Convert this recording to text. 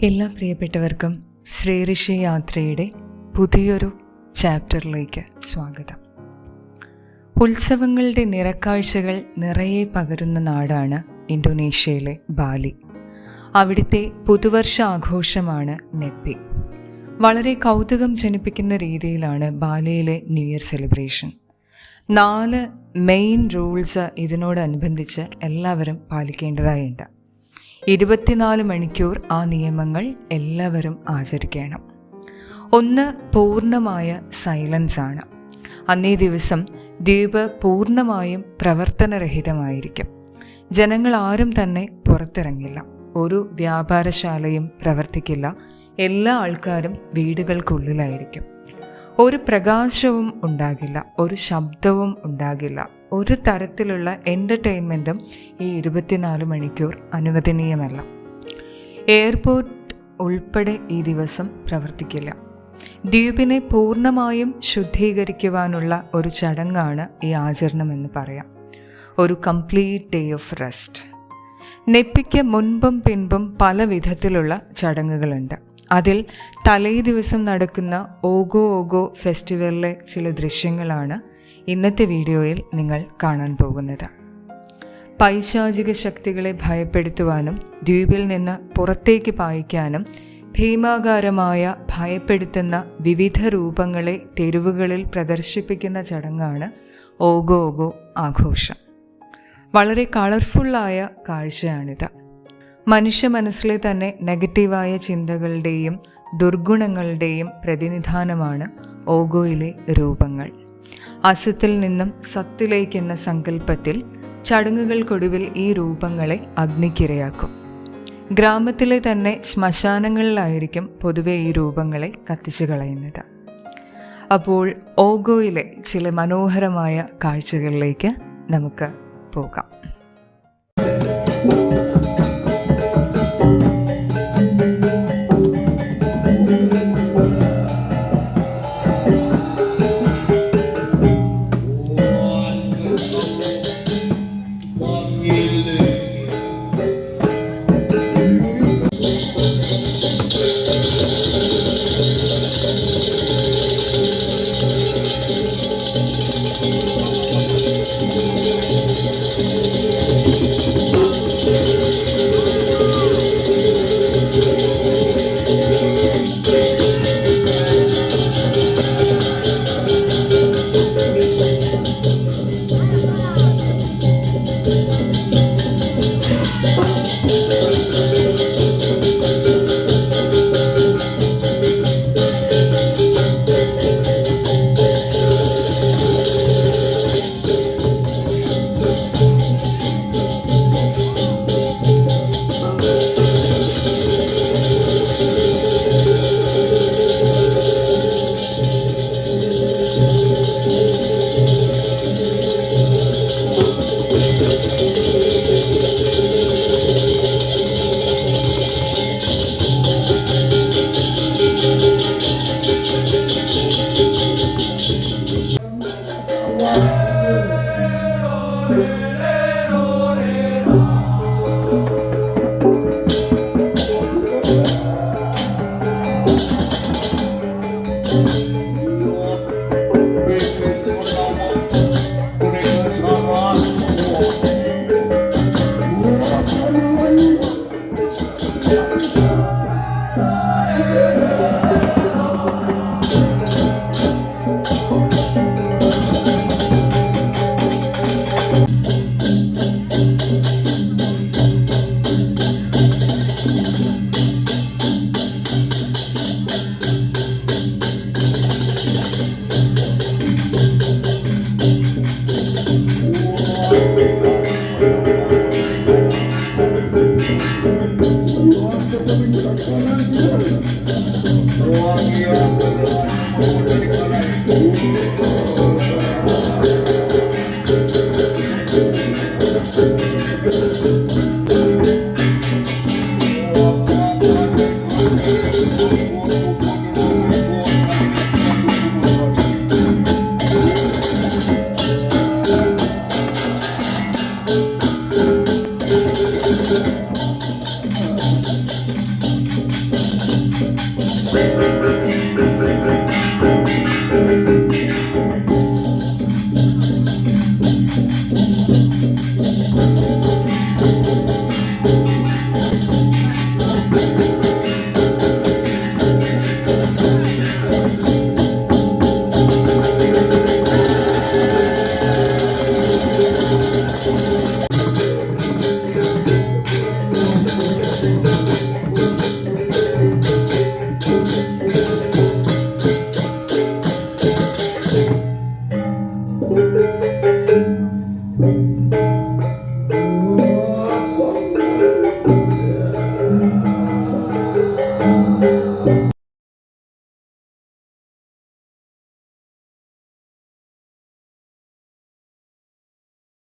എല്ലാ പ്രിയപ്പെട്ടവർക്കും ശ്രീഋഷി യാത്രയുടെ പുതിയൊരു ചാപ്റ്ററിലേക്ക് സ്വാഗതം. ഉത്സവങ്ങളുടെ നിറക്കാഴ്ചകൾ നിറയെ പകരുന്ന നാടാണ് ഇന്തോനേഷ്യയിലെ ബാലി. അവിടുത്തെ പുതുവർഷ ആഘോഷമാണ് നെപ്പി. വളരെ കൗതുകം ജനിപ്പിക്കുന്ന രീതിയിലാണ് ബാലിയിലെ new year celebration. 4 main rules ഇതിനോടനുബന്ധിച്ച് എല്ലാവരും പാലിക്കേണ്ടതായുണ്ട്. 24 മണിക്കൂർ ആ നിയമങ്ങൾ എല്ലാവരും ആചരിക്കണം. 1 പൂർണ്ണമായ സൈലൻസ് ആണ്. അന്നേ ദിവസം ദ്വീപ് പൂർണ്ണമായും പ്രവർത്തനരഹിതമായിരിക്കും. ജനങ്ങൾ ആരും തന്നെ പുറത്തിറങ്ങില്ല. ഒരു വ്യാപാരശാലയും പ്രവർത്തിക്കില്ല. എല്ലാ ആൾക്കാരും വീടുകൾക്കുള്ളിലായിരിക്കും. ഒരു പ്രകാശവും ഉണ്ടാകില്ല, ഒരു ശബ്ദവും ഉണ്ടാകില്ല. ഒരു തരത്തിലുള്ള എൻ്റർടൈൻമെൻറ്റും ഈ 24 മണിക്കൂർ അനുവദനീയമല്ല. എയർപോർട്ട് ഉൾപ്പെടെ ഈ ദിവസം പ്രവർത്തിക്കില്ല. ദ്വീപിനെ പൂർണ്ണമായും ശുദ്ധീകരിക്കുവാനുള്ള ഒരു ചടങ്ങാണ് ഈ ആചരണമെന്ന് പറയാം. ഒരു കംപ്ലീറ്റ് ഡേ ഓഫ് റെസ്റ്റ്. നെപ്പിക്ക് മുൻപും പിൻപും പല വിധത്തിലുള്ള ചടങ്ങുകളുണ്ട്. അതിൽ തലേ ദിവസം നടക്കുന്ന ഓഗോ ഓഗോ ഫെസ്റ്റിവലിലെ ചില ദൃശ്യങ്ങളാണ് ഇന്നത്തെ വീഡിയോയിൽ നിങ്ങൾ കാണാൻ പോകുന്നത്. പൈശാചിക ശക്തികളെ ഭയപ്പെടുത്തുവാനും ദ്വീപിൽ നിന്ന് പുറത്തേക്ക് പായിക്കാനും ഭീമാകാരമായ ഭയപ്പെടുത്തുന്ന വിവിധ രൂപങ്ങളെ തെരുവുകളിൽ പ്രദർശിപ്പിക്കുന്ന ചടങ്ങാണ് ഓഗോ ഓഗോ ആഘോഷം. വളരെ കളർഫുള്ളായ കാഴ്ചയാണിത്. മനുഷ്യ മനസ്സിലെ തന്നെ നെഗറ്റീവായ ചിന്തകളുടെയും ദുർഗുണങ്ങളുടെയും പ്രതിനിധാനമാണ് ഓഗോയിലെ രൂപങ്ങൾ. അസത്തിൽ നിന്നും സത്തിലേക്കെന്ന സങ്കല്പത്തിൽ ചടങ്ങുകൾക്കൊടുവിൽ ഈ രൂപങ്ങളെ അഗ്നിക്കിരയാക്കും. ഗ്രാമത്തിലെ തന്നെ ശ്മശാനങ്ങളിലായിരിക്കും പൊതുവെ ഈ രൂപങ്ങളെ കത്തിച്ചു കളയുന്നത്. അപ്പോൾ ഓഗോയിലെ ചില മനോഹരമായ കാഴ്ചകളിലേക്ക് നമുക്ക് പോകാം.